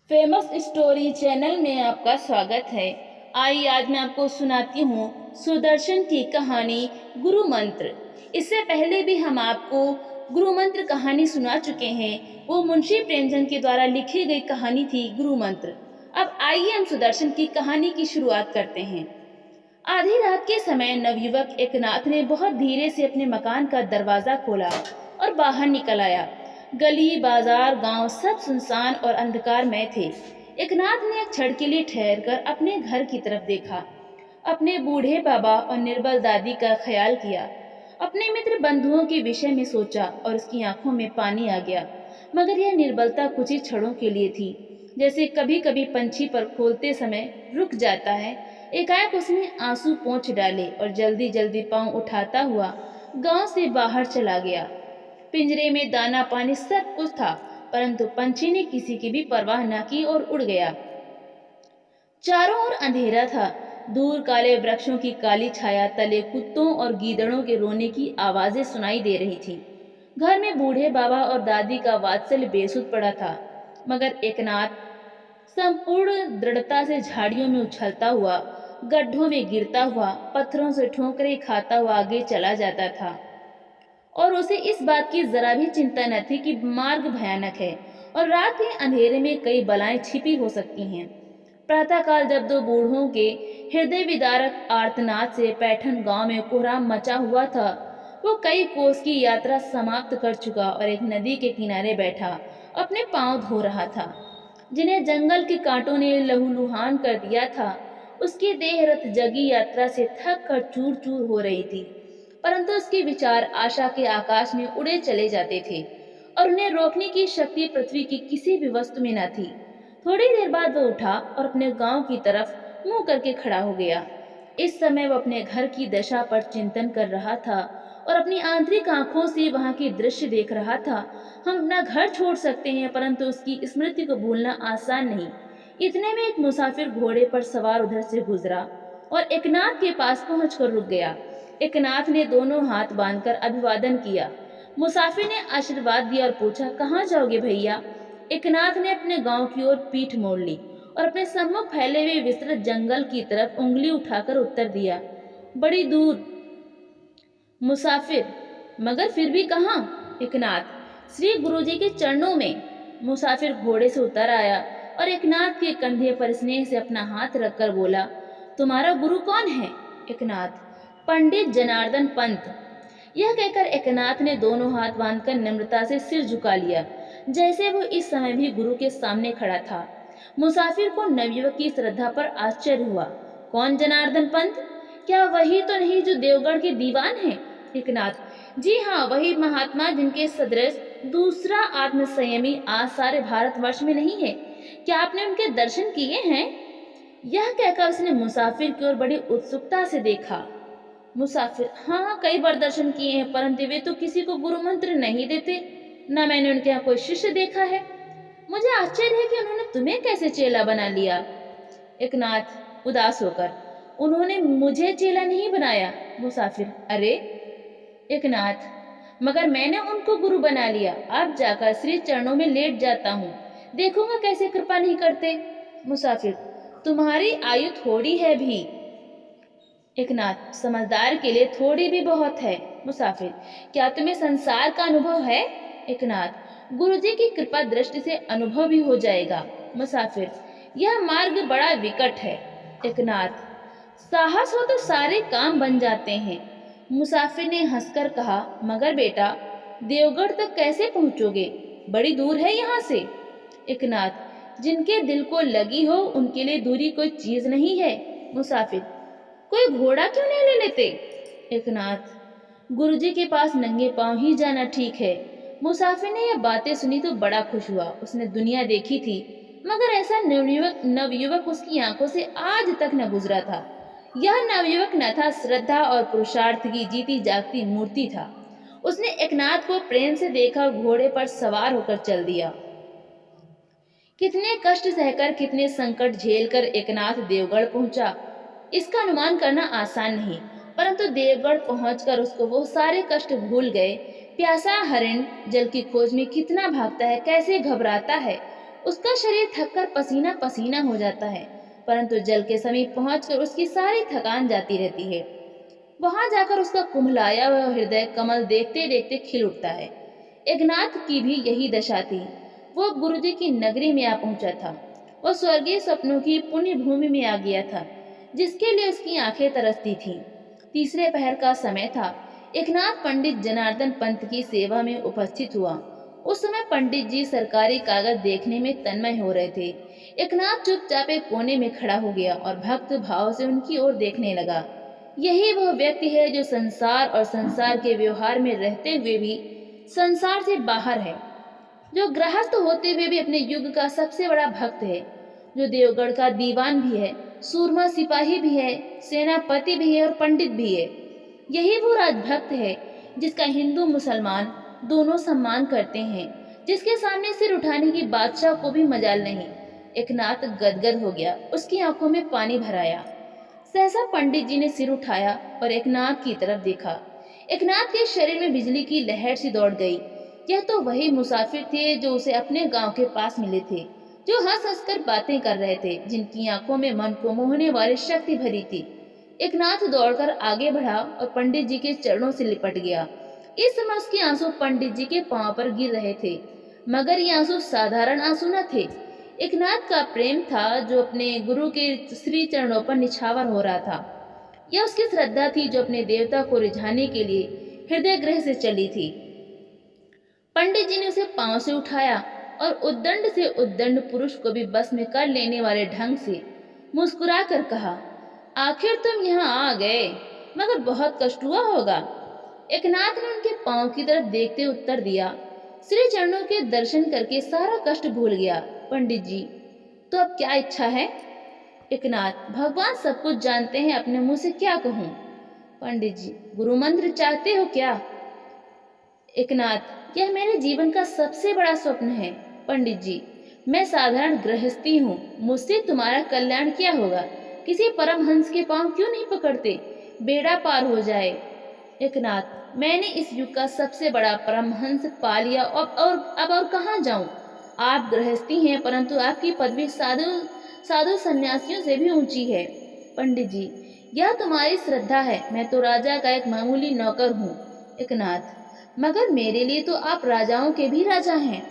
Famous story channel में आपका स्वागत है। आइए आज मैं आपको सुनाती हूँ सुदर्शन की कहानी गुरु मंत्र। इससे पहले भी हम आपको गुरु मंत्र कहानी सुना चुके हैं। वो मुंशी प्रेमचंद के द्वारा लिखी गई कहानी थी गुरु मंत्र। अब आइए हम सुदर्शन की कहानी की शुरुआत करते हैं। आधी रात के समय नवयुवक एकनाथ ने बहुत धीरे से अपने मकान का दरवाजा खोला और बाहर निकल आया। गली, बाजार, गांव सब सुनसान और अंधकारमय थे। एकनाथ ने एक क्षण के लिए ठहरकर अपने घर की तरफ देखा। अपने बूढ़े बाबा और निर्बल दादी का ख्याल किया। अपने मित्र बंधुओं के विषय में सोचा और उसकी आंखों में पानी आ गया। मगर यह निर्बलता कुछ ही क्षणों के लिए थी। जैसे कभी कभी पंछी पर खोलते समय रुक जाता है, एकाएक उसने आंसू पोंछ डाले और जल्दी जल्दी पांव उठाता हुआ गांव से बाहर चला गया। पिंजरे में दाना पानी सब कुछ था, परंतु पंछी ने किसी की भी परवाह न की और उड़ गया। चारों ओर अंधेरा था। दूर काले वृक्षों की काली छाया तले कुत्तों और गीदड़ों के रोने की आवाजें सुनाई दे रही थी। घर में बूढ़े बाबा और दादी का वात्सल्य बेसुध पड़ा था, मगर एकनाथ संपूर्ण दृढ़ता से झाड़ियों में उछलता हुआ, गड्ढों में गिरता हुआ, पत्थरों से ठोकरें खाता हुआ आगे चला जाता था। और उसे इस बात की जरा भी चिंता न थी कि मार्ग भयानक है और रात के अंधेरे में कई बलाएं छिपी हो सकती हैं। प्रातःकाल जब दो बूढ़ों के हृदय विदारक आर्तनाद से पैठन गांव में कोहराम मचा हुआ था, वो कई कोस की यात्रा समाप्त कर चुका और एक नदी के किनारे बैठा अपने पांव धो रहा था। जिन्हें जंगल के कांटों ने लहूलुहान कर दिया था, उसकी देह रथ जगी यात्रा से थक कर चूर चूर हो रही थी, परंतु उसके विचार आशा के आकाश में उड़े चले जाते थे और उन्हें रोकने की शक्ति पृथ्वी की किसी भी वस्तु में न थी। थोड़ी देर बाद वह उठा और अपने गांव की तरफ मुंह करके खड़ा हो गया। इस समय वह अपने घर की दशा पर चिंतन कर रहा था और अपनी आंतरिक आंखों से वहां के दृश्य देख रहा था। हम अपना घर छोड़ सकते हैं, परंतु उसकी स्मृति को भूलना आसान नहीं। इतने में एक मुसाफिर घोड़े पर सवार उधर से गुजरा और एकनाथ के पास पहुंचकर रुक गया। एकनाथ ने दोनों हाथ बांधकर अभिवादन किया। मुसाफिर ने आशीर्वाद दिया और पूछा, कहाँ जाओगे भैया? एकनाथ ने अपने गांव की ओर पीठ मोड़ ली और अपने सम्मुख फैले हुए विस्तृत जंगल की तरफ उंगली उठाकर उत्तर दिया, बड़ी दूर। मुसाफिर, मगर फिर भी कहाँ? एकनाथ, श्री गुरुजी के चरणों में। मुसाफिर घोड़े से उतर आया और एकनाथ के कंधे पर स्नेह से अपना हाथ रखकर बोला, तुम्हारा गुरु कौन है? एकनाथ, पंडित जनार्दन पंत। यह कहकर एकनाथ ने दोनों हाथ बांधकर नम्रता से सिर झुका लिया, जैसे वो इस समय भी गुरु के सामने खड़ा था। मुसाफिर को नवयुवक की श्रद्धा पर आश्चर्य हुआ। कौन जनार्दन पंत? क्या वही तो नहीं जो देवगढ़ के दीवान हैं? एकनाथ, जी हाँ, वही महात्मा जिनके सदृश दूसरा आत्मसंयमी आज सारे भारतवर्ष में नहीं है। क्या आपने उनके दर्शन किए हैं? यह कहकर उसने मुसाफिर की ओर बड़ी उत्सुकता से देखा। मुसाफिर, हाँ, कई बार दर्शन किए हैं, परंतु वे तो किसी को गुरु मंत्र नहीं देते। न मैंने उनके यहाँ कोई शिष्य देखा है। मुझे आश्चर्य है कि उन्होंने तुम्हें कैसे चेला बना लिया? एकनाथ उदास होकर, उन्होंने मुझे चेला नहीं बनाया। मुसाफिर, अरे? एकनाथ, मगर मैंने उनको गुरु बना लिया। अब जाकर श्री चरणों में लेट जाता हूँ, देखूंगा कैसे कृपा नहीं करते। मुसाफिर, तुम्हारी आयु थोड़ी है भी। एकनाथ, समझदार के लिए थोड़ी भी बहुत है। मुसाफिर, क्या तुम्हें संसार का अनुभव है? एकनाथ, गुरुजी की कृपा दृष्टि से अनुभव भी हो जाएगा। मुसाफिर, यह मार्ग बड़ा विकट है। एकनाथ, साहस हो तो सारे काम बन जाते हैं। मुसाफिर ने हंसकर कहा, मगर बेटा, देवगढ़ तक कैसे पहुंचोगे? बड़ी दूर है यहाँ से। एकनाथ, जिनके दिल को लगी हो उनके लिए दूरी कोई चीज नहीं है। मुसाफिर, कोई घोड़ा क्यों नहीं ले लेते? एकनाथ, गुरुजी के पास नंगे पांव ही जाना ठीक है। मुसाफिर ने यह बातें सुनी तो बड़ा खुश हुआ। उसने दुनिया देखी थी, मगर ऐसा नवयुवक उसकी आंखों से आज तक न गुजरा था। यह नवयुवक न था, श्रद्धा और पुरुषार्थ की जीती जागती मूर्ति था। उसने एकनाथ को प्रेम से देखा और घोड़े पर सवार होकर चल दिया। कितने कष्ट सहकर, कितने संकट झेलकर एकनाथ देवगढ़ पहुंचा, इसका अनुमान करना आसान नहीं, परंतु देवगढ़ पहुंचकर उसको वो सारे कष्ट भूल गए। प्यासा हरिण जल की खोज में कितना भागता है, कैसे घबराता है, उसका शरीर थककर पसीना पसीना हो जाता है, परंतु जल के समीप पहुंचकर उसकी सारी थकान जाती रहती है। वहां जाकर उसका कुम्हलाया हुआ हृदय कमल देखते देखते खिल उठता है। एकनाथ की भी यही दशा थी। वो गुरुजी की नगरी में आ पहुंचा था। वो स्वर्गीय स्वप्नों की पुण्य भूमि में आ गया था, जिसके लिए उसकी आंखें तरसती थीं। तीसरे पहर का समय था। एकनाथ पंडित जनार्दन पंत की सेवा में उपस्थित हुआ। उस समय पंडित जी सरकारी कागज देखने में तन्मय हो रहे थे। एकनाथ चुपचाप एक कोने में खड़ा हो गया और भक्त भाव से उनकी ओर देखने लगा। यही वह व्यक्ति है जो संसार और संसार के व्यवहार में रहते हुए भी संसार से बाहर है, जो गृहस्थ होते हुए भी अपने युग का सबसे बड़ा भक्त है, जो देवगढ़ का दीवान भी है, सूरमा सिपाही भी है, सेनापति भी है और पंडित भी है। यही वो राजभक्त है जिसका हिंदू मुसलमान दोनों सम्मान करते हैं, जिसके सामने सिर उठाने की बादशाह को भी मजाल नहीं। एकनाथ गदगद हो गया, उसकी आंखों में पानी भर आया। सहसा पंडित जी ने सिर उठाया और एकनाथ की तरफ देखा। एकनाथ के शरीर में बिजली की लहर सी दौड़ गई। यह तो वही मुसाफिर थे जो उसे अपने गांव के पास मिले थे, जो हंस हंस कर बातें कर रहे थे, जिनकी आंखों में मन को मोहने वाली शक्ति भरी थी। एकनाथ दौड़कर आगे बढ़ा और पंडित जी के चरणों से लिपट गया। इस समय उसके आंसू पंडित जी के पांव पर गिर रहे थे, मगर ये आंसू साधारण आंसू न थे। एकनाथ का प्रेम था जो अपने गुरु के श्री चरणों पर निछावर हो रहा था। यह उसकी श्रद्धा थी जो अपने देवता को रिझाने के लिए हृदय गृह से चली थी। पंडित जी ने उसे पांव से उठाया और उद्दंड से उद्दंड पुरुष को भी बस में कर लेने वाले ढंग से मुस्कुरा कर कहा, आखिर तुम यहाँ आ गए, मगर बहुत कष्ट हुआ होगा। एकनाथ ने उनके पांव की तरफ देखते उत्तर दिया, श्री चरणों के दर्शन करके सारा कष्ट भूल गया। पंडित जी, तो अब क्या इच्छा है? एकनाथ, भगवान सब कुछ जानते हैं, अपने मुंह से क्या कहूँ। पंडित जी, गुरु मंत्र चाहते हो क्या? एकनाथ, यह मेरे जीवन का सबसे बड़ा स्वप्न है। पंडित जी, मैं साधारण गृहस्थी हूँ, मुझसे तुम्हारा कल्याण क्या होगा? किसी परमहंस के पांव क्यों नहीं पकड़ते, बेड़ा पार हो जाए। एकनाथ, मैंने इस युग का सबसे बड़ा परमहंस पा लिया, अब और कहाँ जाऊं? आप गृहस्थी हैं, परंतु आपकी पदवी साधु सन्यासियों से भी ऊंची है। पंडित जी, यह तुम्हारी श्रद्धा है, मैं तो राजा का एक मामूली नौकर हूँ। एकनाथ, मगर मेरे लिए तो आप राजाओं के भी राजा हैं।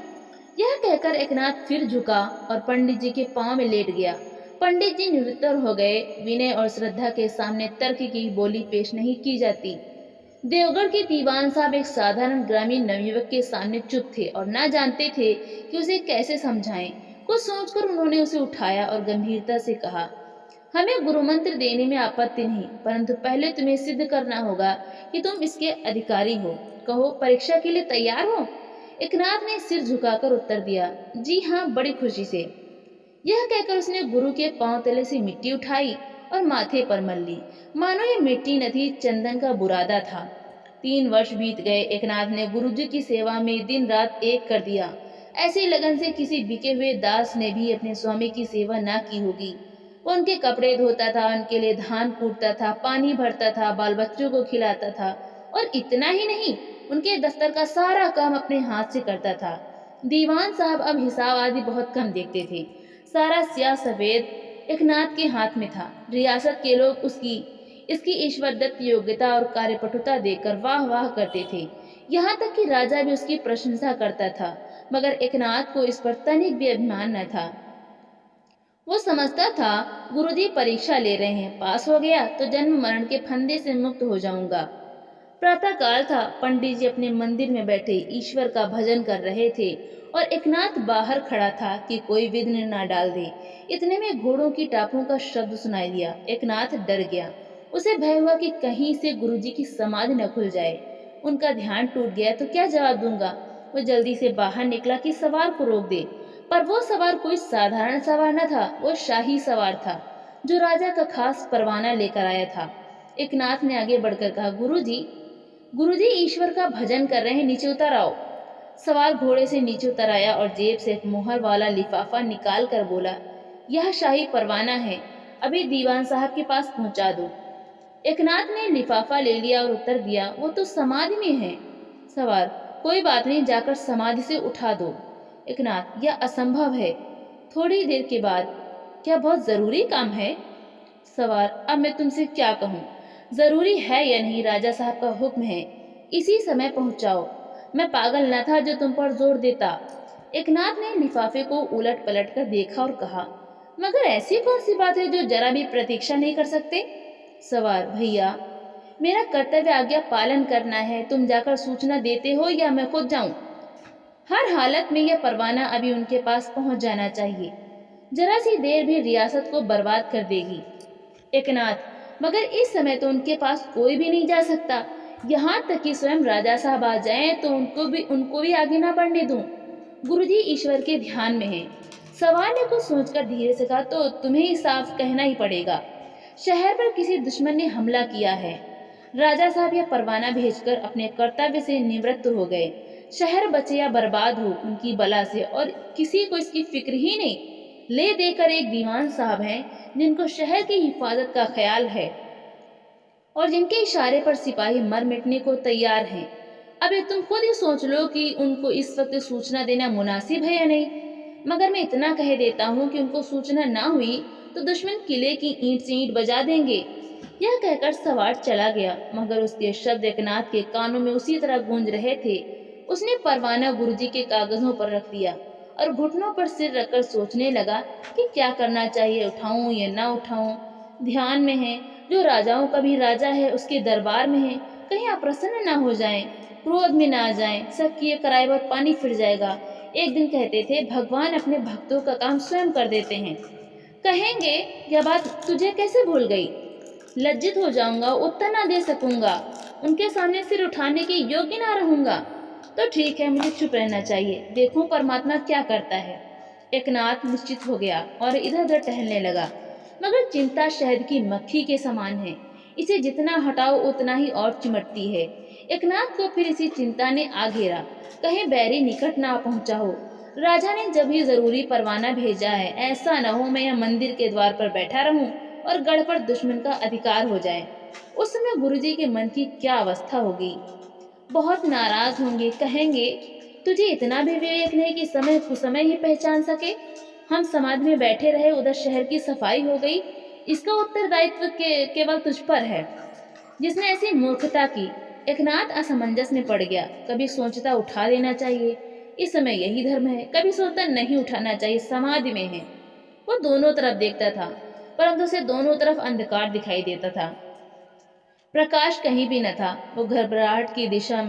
यह कहकर एकनाथ फिर झुका और पंडित जी के पांव में लेट गया। पंडित जी निरुत्तर हो गए। विनय और श्रद्धा के सामने तर्क की बोली पेश नहीं की जाती। देवगढ़ के दीवान साहब एक साधारण ग्रामीण नवयुवक के सामने चुप थे और ना जानते थे कि उसे कैसे समझाएं। कुछ सोचकर उन्होंने उसे उठाया और गंभीरता से कहा, हमें गुरु मंत्र देने में आपत्ति नहीं, परंतु पहले तुम्हें सिद्ध करना होगा कि तुम इसके अधिकारी हो। कहो, परीक्षा के लिए तैयार हो? एकनाथ ने सिर झुकाकर उत्तर दिया, जी हाँ, बड़ी खुशी से। यह कहकर उसने गुरु के पांव तले से मिट्टी उठाई और माथे पर मल ली, मानो ये मिट्टी न थी, चंदन का बुरादा था। 3 वर्ष बीत गए। एकनाथ ने गुरुजी की सेवा में दिन रात एक कर दिया। ऐसी लगन से किसी बिके हुए दास ने भी अपने स्वामी की सेवा ना की होगी। वो उनके कपड़े धोता था, उनके लिए धान कूटता था, पानी भरता था, बाल बच्चों को खिलाता था, और इतना ही नहीं, उनके दफ्तर का सारा काम अपने हाथ से करता था। दीवान साहब अब हिसाब आदि बहुत कम देखते थे। सारा स्याह सफेद एकनाथ के हाथ में था। रियासत के लोग इसकी ईश्वर दत्त योग्यता और कार्यपटुता देखकर वाह वाह करते थे। यहाँ तक कि राजा भी उसकी प्रशंसा करता था, मगर एकनाथ को इस पर तनिक भी अभिमान न था। वो समझता था, गुरुजी परीक्षा ले रहे हैं, पास हो गया तो जन्म मरण के फंदे से मुक्त हो जाऊंगा। प्रातः काल था। पंडित जी अपने मंदिर में बैठे ईश्वर का भजन कर रहे थे और एकनाथ बाहर खड़ा था कि कोई विघ्न न डाल दे। इतने में घोड़ों की टापों का शब्द सुनाई दिया। एकनाथ डर गया। उसे भय हुआ कि कहीं से गुरुजी की समाधि न खुल जाए। उनका ध्यान टूट गया तो क्या जवाब दूंगा। वो जल्दी से बाहर निकला कि सवार को रोक दे, पर वो सवार कोई साधारण सवार न था, वो शाही सवार था जो राजा का खास परवाना लेकर आया था। एकनाथ ने आगे बढ़कर कहा, गुरुजी ईश्वर का भजन कर रहे हैं, नीचे उतर आओ। सवार घोड़े से नीचे उतर आया और जेब से एक मुहर वाला लिफाफा निकाल कर बोला, यह शाही परवाना है, अभी दीवान साहब के पास पहुंचा दो। एकनाथ ने लिफाफा ले लिया और उत्तर दिया, वो तो समाधि में है। सवार, कोई बात नहीं, जाकर समाधि से उठा दो। एकनाथ, यह असंभव है। थोड़ी देर के बाद, क्या बहुत जरूरी काम है? सवार, अब मैं तुमसे क्या कहूँ, जरूरी है या नहीं, राजा साहब का हुक्म है, इसी समय पहुंचाओ। मैं पागल न था जो तुम पर जोर देता। एकनाथ ने लिफाफे को उलट पलट कर देखा और कहा, मगर ऐसी कौन सी बात है जो जरा भी प्रतीक्षा नहीं कर सकते? सवार, भैया, मेरा कर्तव्य आज्ञा पालन करना है। तुम जाकर सूचना देते हो या मैं खुद जाऊं? हर हालत में यह परवाना अभी उनके पास पहुंच जाना चाहिए। जरा सी देर भी रियासत को बर्बाद कर देगी। एकनाथ, मगर इस समय तो उनके पास कोई भी नहीं जा सकता। यहाँ तक कि स्वयं राजा साहब आ जाएं तो उनको भी आगे ना बढ़ने दूं। गुरुजी ईश्वर के ध्यान में हैं। सवार ने कुछ सोचकर धीरे से कहा, तो तुम्हें ही साफ कहना ही पड़ेगा। शहर पर किसी दुश्मन ने हमला किया है। राजा साहब यह परवाना भेजकर अपने कर्तव्य से निवृत्त हो गए। शहर बचे या बर्बाद हो उनकी बला से, और किसी को इसकी फिक्र ही नहीं। ले देकर एक दीवान साहब हैं जिनको शहर की हिफाजत का ख्याल है और जिनके इशारे पर सिपाही मर मिटने को तैयार हैं। अब ये तुम खुद ही सोच लो कि उनको इस वक्त सूचना देना मुनासिब है या नहीं। मगर मैं इतना कह देता हूँ कि उनको सूचना ना हुई तो दुश्मन किले की ईंट से ईंट बजा देंगे। यह कहकर सवार चला गया, मगर उसके शब्द एकनाथ के कानों में उसी तरह गूंज रहे थे। उसने परवाना गुरुजी के कागजों पर रख दिया और घुटनों पर सिर रखकर सोचने लगा कि क्या करना चाहिए, उठाऊं या ना उठाऊं। ध्यान में है, जो राजाओं का भी राजा है उसके दरबार में है, कहीं अप्रसन्न ना हो जाएं, क्रोध में ना आ जाएं, सब किए कराए पर पानी फिर जाएगा। एक दिन कहते थे, भगवान अपने भक्तों का काम स्वयं कर देते हैं। कहेंगे, यह बात तुझे कैसे भूल गई? लज्जित हो जाऊंगा, उत्तर ना दे सकूंगा, उनके सामने सिर उठाने के योग्य ना रहूंगा। तो ठीक है, मुझे चुप रहना चाहिए, देखूं परमात्मा क्या करता है। एकनाथ निश्चित हो गया और इधर उधर टहलने लगा। मगर चिंता शहद की मक्खी के समान है, इसे जितना हटाओ उतना ही और चिमटती है। एकनाथ को फिर इसी चिंता ने आ घेरा, कहीं बैरी निकट ना पहुंचा हो। राजा ने जब ही जरूरी परवाना भेजा है, ऐसा न हो मैं यह मंदिर के द्वार पर बैठा रहूं और गढ़ पर दुश्मन का अधिकार हो जाए। उस समय गुरुजी के मन की क्या अवस्था होगी। बहुत नाराज होंगे, कहेंगे, तुझे इतना भी विवेक नहीं कि समय कुसमय ही पहचान सके। हम समाधि में बैठे रहे, उधर शहर की सफाई हो गई, इसका उत्तरदायित्व केवल तुझ पर है जिसने ऐसी मूर्खता की। एकनाथ असमंजस में पड़ गया। कभी सोचता उठा देना चाहिए, इस समय यही धर्म है, कभी सोचता नहीं उठाना चाहिए, समाधि में है। वो दोनों तरफ देखता था, परंतु उसे दोनों तरफ अंधकार दिखाई देता था, प्रकाश कहीं भी न था। वो घबराहट की दशा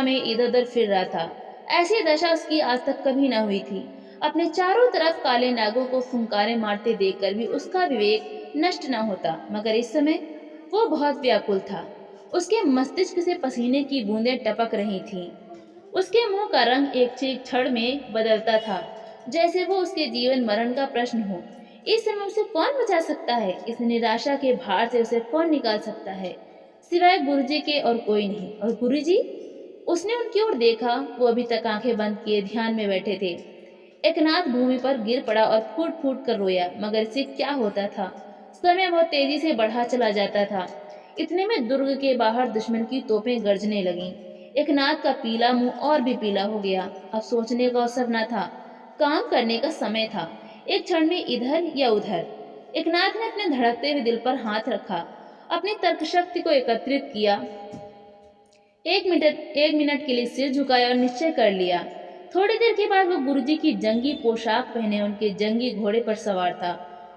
में इधर उधर फिर रहा था। ऐसी दशा उसकी आज तक कभी न हुई थी। अपने चारों तरफ काले नागों को फुंकारे मारते देखकर भी उसका विवेक नष्ट न होता, मगर इस समय वो बहुत व्याकुल था। उसके मस्तिष्क से पसीने की बूंदें टपक रही थीं। उसके मुंह का रंग एक क्षण में बदलता था, जैसे वो उसके जीवन मरण का प्रश्न हो। इस समय उसे कौन बचा सकता है? इस निराशा के भार से उसे कौन निकाल सकता है? सिवाय गुरुजी के और कोई नहीं। और गुरुजी? उसने उनकी ओर देखा। वो अभी तक आंखें बंद किए ध्यान में बैठे थे। एकनाथ भूमि पर गिर पड़ा और फूट फूट कर रोया, मगर इससे क्या होता था? समय बहुत तेजी से बढ़ा चला जाता था। इतने में दुर्ग के बाहर दुश्मन की तोपें गरजने लगीं। एकनाथ का पीला मुंह और भी पीला हो गया। अब सोचने का अवसर न था, काम करने का समय था। एक क्षण में इधर या उधर। एकनाथ ने अपने धड़कते हुए दिल पर हाथ रखा, अपनी तर्क शक्ति को एकत्रित किया। एक मिनट के लिए सिर झुकाया और निश्चय कर लिया। थोड़ी देर के बाद वो गुरुजी की जंगी पोशाक पहने उनके जंगी घोड़े पर सवार था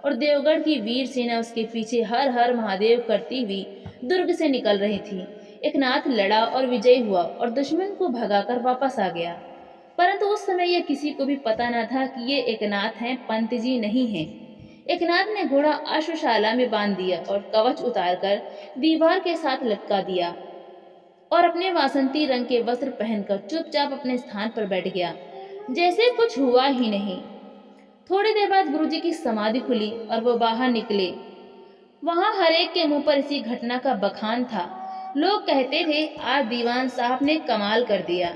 और देवगढ़ की वीर सेना उसके पीछे हर हर महादेव करती हुई दुर्ग से निकल रही थी। एकनाथ लड़ा और विजयी हुआ और दुश्मन को भगाकर वापस आ गया। परंतु उस समय यह किसी को भी पता न था कि ये एकनाथ हैं, पंत जी नहीं हैं। एकनाथ ने घोड़ा अश्वशाला में बांध दिया और कवच उतारकर दीवार के साथ लटका दिया और अपने वासंती रंग के वस्त्र पहनकर चुपचाप अपने स्थान पर बैठ गया, जैसे कुछ हुआ ही नहीं। थोड़ी देर बाद गुरुजी की समाधि खुली और वो बाहर निकले। वहां हर एक के मुंह पर इसी घटना का बखान था। लोग कहते थे, आज दीवान साहब ने कमाल कर दिया।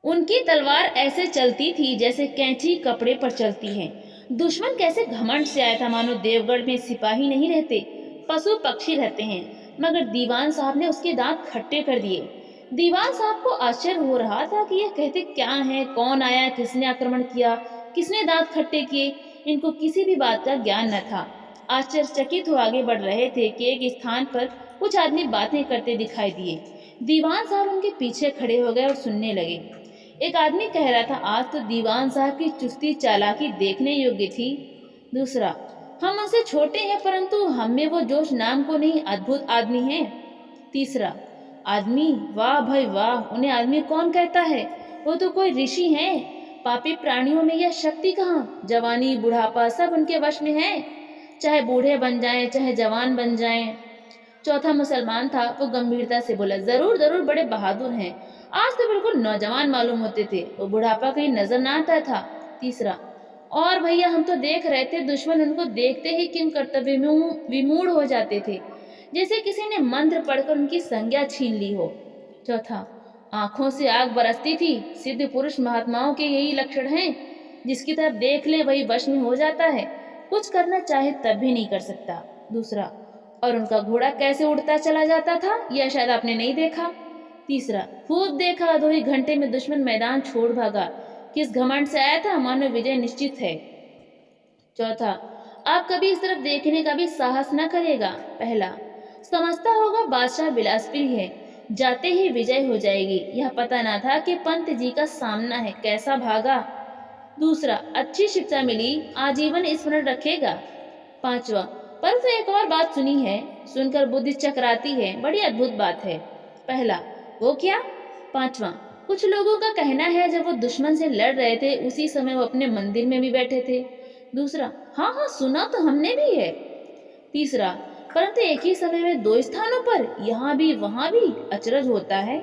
उनकी तलवार ऐसे चलती थी जैसे कैंची कपड़े पर चलती है। दुश्मन कैसे घमंड से आया था, मानो देवगढ़ में सिपाही नहीं रहते, पशु पक्षी रहते हैं। मगर दीवान साहब ने उसके दांत खट्टे कर दिए। दीवान साहब को आश्चर्य हो रहा था कि यह कहते क्या हैं, कौन आया, किसने आक्रमण किया, किसने दांत खट्टे किए। इनको किसी भी बात का ज्ञान न था। आश्चर्यचकित हो आगे बढ़ रहे थे कि एक स्थान पर कुछ आदमी बातें करते दिखाई दिए। दीवान साहब उनके पीछे खड़े हो गए और सुनने लगे। एक आदमी कह रहा था, आज तो दीवान साहब की चुस्ती चालाकी देखने योग्य थी। दूसरा, हम उनसे छोटे हैं परंतु हम में वो जोश नाम को नहीं, अद्भुत आदमी है। तीसरा आदमी, वाह भाई वाह, उन्हें आदमी कौन कहता है, वो तो कोई ऋषि हैं। पापी प्राणियों में यह शक्ति कहाँ, जवानी बुढ़ापा सब उनके वश में है, चाहे बूढ़े बन जाएं चाहे जवान बन जाएं। चौथा मुसलमान था, वो गंभीरता से बोला, जरूर जरूर बड़े बहादुर हैं, आज तो बिल्कुल नौजवान मालूम होते थे, वो बुढ़ापा कहीं नजर ना आता था। तीसरा, और भैया हम तो देख रहे थे, दुश्मन उनको देखते ही किम कर्तव्य विमूढ़ हो जाते थे, जैसे किसी ने मंत्र पढ़कर उनकी संज्ञा छीन ली हो। चौथा, आंखों से आग बरसती थी, सिद्ध पुरुष महात्माओं के यही लक्षण हैं, जिसकी तरफ देख ले वही वश में हो जाता है, कुछ करना चाहे तब भी नहीं कर सकता। दूसरा, और उनका घोड़ा कैसे उड़ता चला जाता था, यह शायद आपने नहीं देखा। तीसरा, खूब देखा, 2 ही घंटे में दुश्मन मैदान छोड़ भागा, किस घमंड से आया था, मानो विजय निश्चित है। चौथा, आप कभी इस तरफ देखने का भी साहस न करेगा। पहला, समझता होगा बादशाह बिलासपुरी है, जाते ही विजय हो जाएगी, यह पता ना था कि पंत जी का सामना है, कैसा भागा। दूसरा, अच्छी शिक्षा मिली, आजीवन स्मरण रखेगा। पांचवा, पर तो एक और बात सुनी है, सुनकर बुद्धि चकराती है, बड़ी अद्भुत बात है। पहला, वो क्या? पांचवा, कुछ लोगों का कहना है जब वो दुश्मन से लड़ रहे थे उसी समय वो अपने मंदिर में भी बैठे थे। दूसरा, हाँ हाँ सुना तो हमने भी है। तीसरा, परंतु एक ही समय में 2 स्थानों पर, यहाँ भी वहां भी, अचरज होता है।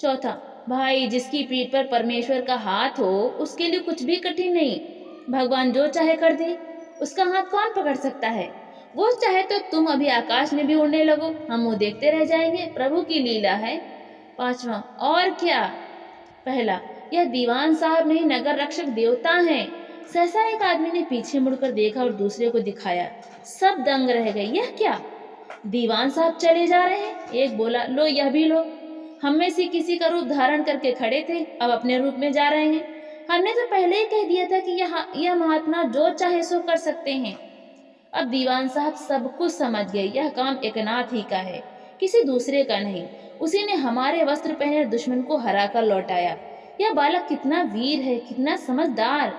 चौथा, भाई जिसकी पीठ पर परमेश्वर का हाथ हो उसके लिए कुछ भी कठिन नहीं, भगवान जो चाहे कर दे, उसका हाथ कौन पकड़ सकता है। वो चाहे तो तुम अभी आकाश में भी उड़ने लगो, हम वो देखते रह जाएंगे, प्रभु की लीला है। पांचवा, और क्या? पहला, यह दीवान साहब नहीं, नगर रक्षक देवता हैं। सहसा एक आदमी ने पीछे मुड़कर देखा और दूसरे को दिखाया, सब दंग रह गए, यह क्या? दीवान साहब चले जा रहे हैं। एक बोला, लो यह भी लो, हम में से किसी का रूप धारण करके खड़े थे, अब अपने रूप में जा रहे हैं। हमने तो पहले ही कह दिया था कि यह महात्मा जो चाहे सो कर सकते हैं। अब दीवान साहब सब कुछ समझ गए, यह काम एकनाथ ही का है, किसी दूसरे का नहीं। उसी ने हमारे वस्त्र पहने दुश्मन को हरा कर लौटाया। यह बालक कितना वीर है, कितना समझदार।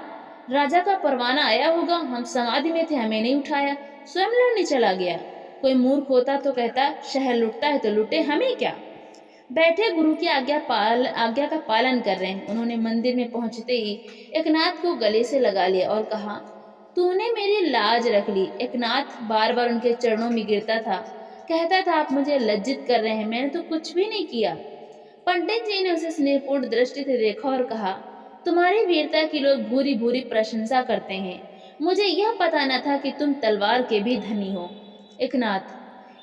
राजा का परवाना आया होगा, हम समाधि में थे, हमें नहीं उठाया, स्वयं लड़ने चला गया। कोई मूर्ख होता तो कहता, शहर लुटता है तो लुटे, हमें क्या। बैठे गुरु की आज्ञा का पालन कर रहे हैं। उन्होंने मंदिर में पहुंचते ही एकनाथ को गले से लगा लिया और कहा, तूने मेरी लाज रख ली। एकनाथ बार बार उनके चरणों में गिरता था, कहता था, आप मुझे लज्जित कर रहे हैं, मैंने तो कुछ भी नहीं किया। पंडित जी ने उसे स्नेहपूर्ण दृष्टि से देखा और कहा, तुम्हारी वीरता की लोग भूरी भूरी प्रशंसा करते हैं, मुझे यह पता न था कि तुम तलवार के भी धनी हो। एकनाथ,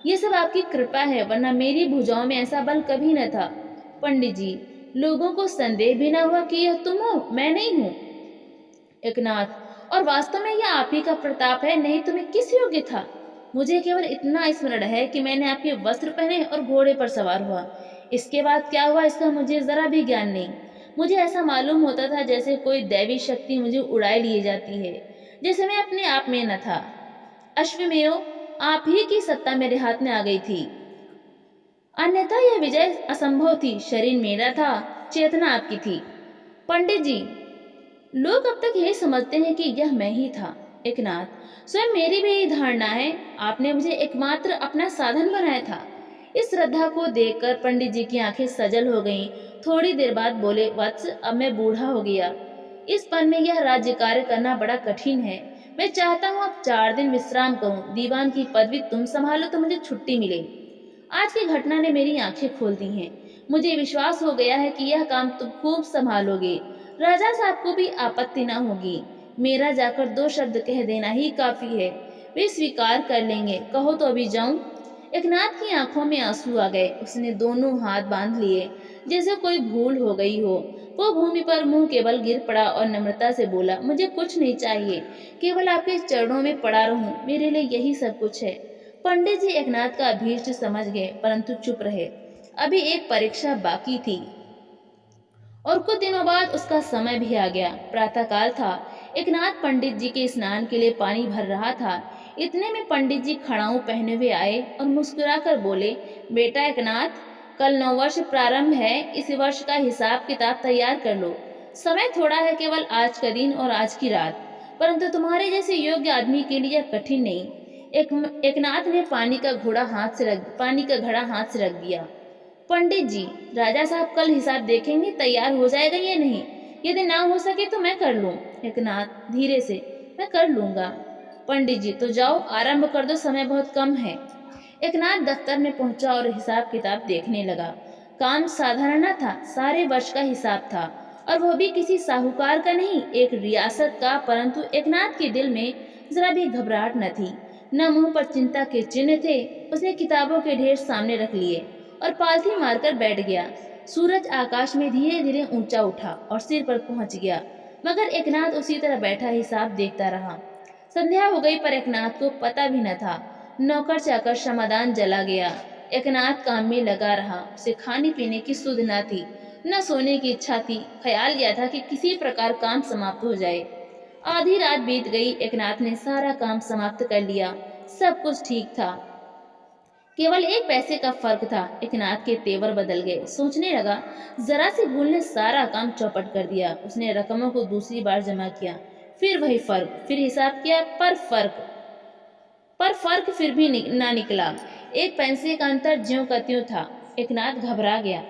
ये सब आपकी कृपा है, वरना मेरी भुजाओं में ऐसा बल कभी न था। पंडित जी, लोगों को संदेह भी न हुआ कि यह तुम हो, मैं नहीं हूँ। एकनाथ, और वास्तव में यह आप ही का प्रताप है, नहीं तुम्हें किस योग्य था। मुझे केवल इतना स्मरण है कि मैंने आपके वस्त्र पहने और घोड़े पर सवार हुआ, इसके बाद क्या हुआ इसका मुझे जरा भी ज्ञान नहीं। मुझे ऐसा मालूम होता था जैसे कोई दैवी शक्ति मुझे उड़ाए लिए जाती है, जैसे मैं अपने आप में न था। अश्वमेव, आप ही की सत्ता मेरे हाथ में आ गई थी, अन्यथा यह विजय असंभव थी। शरीर मेरा था, चेतना आपकी थी। पंडित जी, लोग अब तक यही समझते हैं कि यह मैं ही था। एकनाथ, स्वयं मेरी भी यही धारणा है, आपने मुझे एकमात्र अपना साधन बनाया था। इस श्रद्धा को देखकर पंडित जी की आंखें सजल हो गईं। थोड़ी देर बाद बोले, वत्स, अब मैं बूढ़ा हो गया, इस पन में यह राज्य कार्य करना बड़ा कठिन है। मैं चाहता हूँ अब 4 दिन विश्राम करूं, दीवान की पदवी तुम संभालो तो मुझे छुट्टी मिले। आज की घटना ने मेरी आंखें खोल दी हैं, मुझे विश्वास हो गया है कि यह काम तुम खूब संभालोगे, राजा साहब को भी आपत्ति न होगी। मेरा जाकर 2 शब्द कह देना ही काफी है, वे स्वीकार कर लेंगे। कहो तो अभी जाऊं? एकनाथ की आंखों में आंसू आ गए, उसने दोनों हाथ बांध लिए जैसे कोई भूल हो गई हो। वो भूमि पर मुंह के बल गिर पड़ा और नम्रता से बोला, मुझे कुछ नहीं चाहिए, केवल आपके चरणों में पड़ा रहूं, मेरे लिए यही सब कुछ है। पंडित जी एकनाथ का अभीष्ट समझ गए, परंतु चुप रहे। अभी एक परीक्षा बाकी थी और कुछ दिनों बाद उसका समय भी आ गया। प्रातःकाल था। एकनाथ पंडित जी के स्नान के लिए पानी भर रहा था। इतने में पंडित जी खड़ाऊ पहने हुए आए और मुस्कुराकर बोले, बेटा एकनाथ, कल नववर्ष प्रारंभ है। इस वर्ष का हिसाब किताब तैयार कर लो। समय थोड़ा है, केवल आज का दिन और आज की रात, परंतु तुम्हारे जैसे योग्य आदमी के लिए कठिन नहीं। एकनाथ ने पानी का घड़ा हाथ से रख दिया। पंडित जी, राजा साहब कल हिसाब देखेंगे, तैयार हो जाएगा या नहीं? यदि ना हो सके तो मैं कर लूं। एकनाथ धीरे से, मैं कर लूंगा। पंडित जी, तो जाओ आरंभ कर दो, समय बहुत कम है। एकनाथ दफ्तर में पहुंचा और हिसाब किताब देखने लगा। काम साधारण न था, सारे वर्ष का हिसाब था, और वह भी किसी साहूकार का नहीं, एक रियासत का। परंतु एकनाथ के दिल में जरा भी घबराहट न थी, न मुंह पर चिंता के चिन्ह थे। उसने किताबों के ढेर सामने रख लिए और पालथी मारकर बैठ गया। सूरज आकाश में धीरे धीरे ऊंचा उठा और सिर पर पहुंच गया, मगर एकनाथ उसी तरह बैठा हिसाब देखता रहा। संध्या हो गई, पर एकनाथ को पता भी न था। नौकर चाकर श्रमदान जला गया। एकनाथ काम में लगा रहा। उसे खाने पीने की सुध न थी, न सोने की इच्छा थी। ख्याल यह था कि किसी प्रकार काम समाप्त हो जाए। आधी रात बीत गई। एकनाथ ने सारा काम समाप्त कर लिया। सब कुछ ठीक था, केवल एक पैसे का फर्क था। एकनाथ के तेवर बदल गए। सोचने लगा, जरा सी भूल ने सारा काम चौपट कर दिया। उसने रकमों को दूसरी बार जमा किया, फिर वही फर्क, फिर हिसाब किया, पर फर्क फिर भी ना निकला। एक पैसे का अंतर ज्यों का त्यों था। एकनाथ घबरा गया।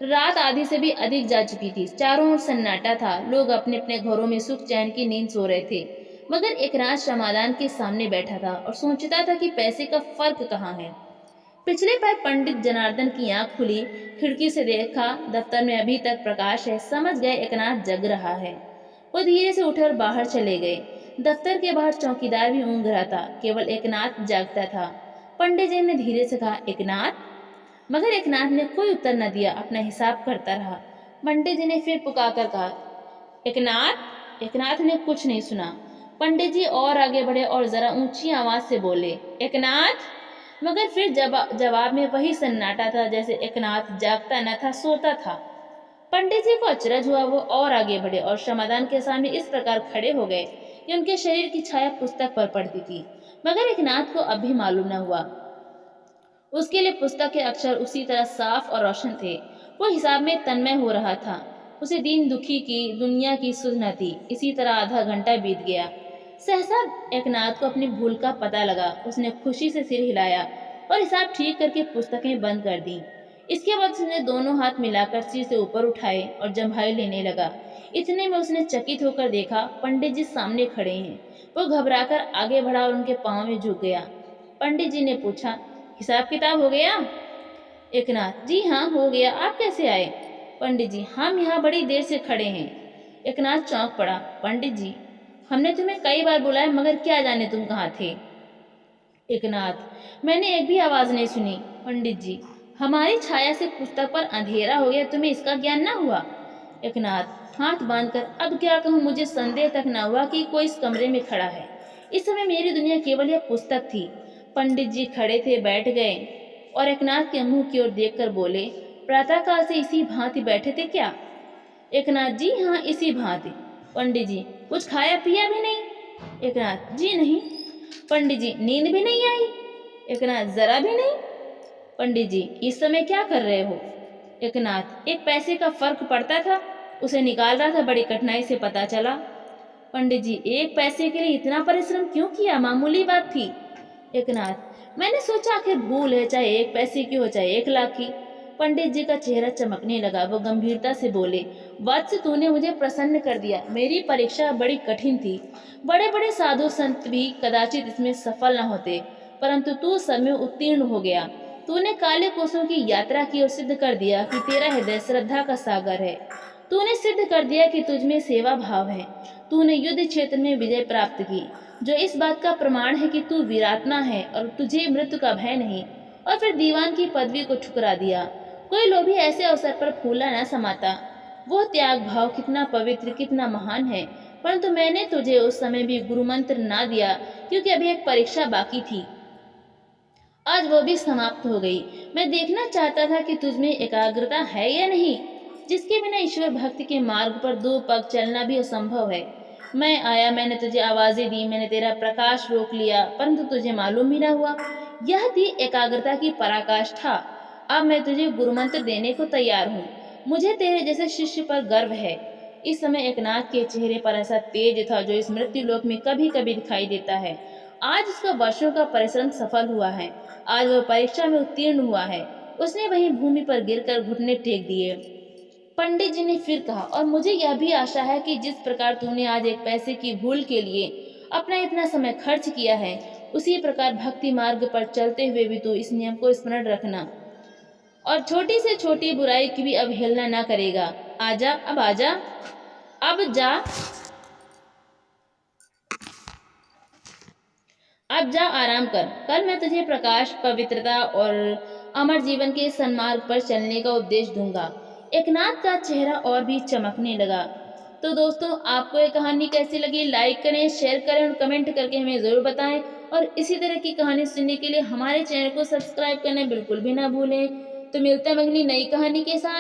रात आधी से भी अधिक जा चुकी थी। चारों ओर सन्नाटा था। लोग अपने अपने घरों में सुख चैन की नींद सो रहे थे, मगर एकनाथ श्रमदान के सामने बैठा था और सोचता था कि पैसे का फर्क कहाँ है। पिछले पैर पंडित जनार्दन की आंख खुली। खिड़की से देखा, दफ्तर में अभी तक प्रकाश है। समझ गए एकनाथ जग रहा है। वो धीरे से उठे और बाहर चले गए। दफ्तर के बाहर चौकीदार भी ऊँघ रहा था, केवल एकनाथ जागता था। पंडित जी ने धीरे से कहा, एकनाथ। मगर एकनाथ ने कोई उत्तर न दिया, अपना हिसाब करता रहा। पंडित जी ने फिर पुकारकर कहा, एकनाथ। एकनाथ ने कुछ नहीं सुना। पंडित जी और आगे बढ़े और जरा ऊंची आवाज से बोले, एकनाथ। मगर फिर जवाब में वही सन्नाटा था, जैसे एकनाथ जागता न था, सोता था। पंडित जी को अचरज हुआ। वो और आगे बढ़े और श्रमदान के सामने इस प्रकार खड़े हो गए कि उनके शरीर की छाया पुस्तक पर पड़ती थी। मगर एकनाथ को अब भी मालूम न हुआ। उसके लिए पुस्तक के अक्षर उसी तरह साफ और रोशन थे। वो हिसाब में तन्मय हो रहा था। उसे दीन दुखी की दुनिया की सुध न थी। इसी तरह आधा घंटा बीत गया। सहसा एकनाथ को अपनी भूल का पता लगा। उसने खुशी से सिर हिलाया और हिसाब ठीक करके पुस्तकें बंद कर दी। इसके बाद उसने दोनों हाथ मिलाकर सिर से ऊपर उठाए और जम्हाई लेने लगा। इतने में उसने चकित होकर देखा, पंडित जी सामने खड़े हैं। वो घबराकर आगे बढ़ा और उनके पांव में झुक गया। पंडित जी ने पूछा, हिसाब किताब हो गया? एकनाथ, जी हाँ, हो गया। आप कैसे आए? पंडित जी, हम यहाँ बड़ी देर से खड़े हैं। एकनाथ चौंक पड़ा। पंडित जी, हमने तुम्हें कई बार बुलाया, मगर क्या जाने तुम कहाँ थे? एकनाथ, मैंने एक भी आवाज नहीं सुनी। पंडित जी, हमारी छाया से पुस्तक पर अंधेरा हो गया, तुम्हें इसका ज्ञान ना हुआ? एकनाथ हाथ बांधकर, अब क्या कहूँ, मुझे संदेह तक न हुआ कि कोई इस कमरे में खड़ा है। इस समय मेरी दुनिया केवल यह पुस्तक थी। पंडित जी खड़े थे, बैठ गए और एकनाथ के मुंह की ओर देखकर बोले, प्रातःकाल से इसी भांति बैठे थे क्या? एकनाथ, जी हाँ, इसी भांति। पंडित जी, कुछ खाया पिया भी नहीं? एकनाथ, जी नहीं। पंडित जी, नींद भी नहीं आई? एकनाथ, जरा भी नहीं। पंडित जी, इस समय क्या कर रहे हो? एकनाथ, एक पैसे का फर्क पड़ता था, उसे निकाल रहा था, बड़ी कठिनाई से पता चला। पंडित जी, एक पैसे के लिए इतना परिश्रम क्यों किया? मामूली बात थी। एकनाथ, मैंने सोचा आखिर भूल है, चाहे एक पैसे की हो चाहे 1 लाख की। पंडित जी का चेहरा चमकने लगा। वो गंभीरता से बोले, वत्स, तूने मुझे प्रसन्न कर दिया। मेरी परीक्षा बड़ी कठिन थी। बड़े बड़े साधु संत भी कदाचित इसमें सफल न होते, परंतु तू सब में उत्तीर्ण हो गया। तूने काले कोसों की यात्रा की और सिद्ध कर दिया कि तेरा हृदय श्रद्धा का सागर है। तूने सिद्ध कर दिया कि तुझमें सेवा भाव है। तूने युद्ध क्षेत्र में विजय प्राप्त की, जो इस बात का प्रमाण है कि तू वीरात्मा है और तुझे मृत्यु का भय नहीं। और फिर दीवान की पदवी को ठुकरा दिया। कोई लोभी ऐसे अवसर पर फूला न समाता। वो त्याग भाव कितना पवित्र, कितना महान है। परंतु मैंने तुझे उस समय भी गुरु मंत्र ना दिया, क्योंकि अभी एक परीक्षा बाकी थी। आज वो भी समाप्त हो गई। मैं देखना चाहता था कि तुझमें एकाग्रता है या नहीं, जिसके बिना ईश्वर भक्ति के मार्ग पर दो पग चलना भी असंभव है। मैं आया, मैंने तुझे आवाजें दी, मैंने तेरा प्रकाश रोक लिया, परंतु तुझे मालूम भी ना हुआ। यह थी एकाग्रता की पराकाष्ठा। अब मैं तुझे गुरु मंत्र देने को तैयार हूँ। मुझे तेरे जैसे शिष्य पर गर्व है। इस समय एकनाथ के चेहरे पर ऐसा तेज था जो इस मृत्यु लोक में कभी कभी दिखाई देता है। आज उसका वर्षों का परिश्रम सफल हुआ है। आज वह परीक्षा में उत्तीर्ण हुआ है। उसने वहीं भूमि पर गिरकर घुटने टेक दिए। पंडित जी ने फिर कहा, और मुझे यह भी आशा है कि जिस प्रकार तूने आज एक पैसे की भूल के लिए अपना इतना समय खर्च किया है, उसी प्रकार भक्ति मार्ग पर चलते हुए भी तू इस नियम को स्मरण रखना और छोटी से छोटी बुराई की भी अवहेलना न करेगा। आजा, अब आजा, अब जा, अब जा आराम कर। कल मैं तुझे प्रकाश, पवित्रता और अमर जीवन के सन्मार्ग पर चलने का उपदेश दूंगा। एकनाथ का चेहरा और भी चमकने लगा। तो दोस्तों, आपको ये कहानी कैसी लगी? लाइक करें, शेयर करें और कमेंट करके हमें ज़रूर बताएं। और इसी तरह की कहानी सुनने के लिए हमारे चैनल को सब्सक्राइब करना बिल्कुल भी ना भूलें। तो मिलते हैं अगली नई कहानी के साथ।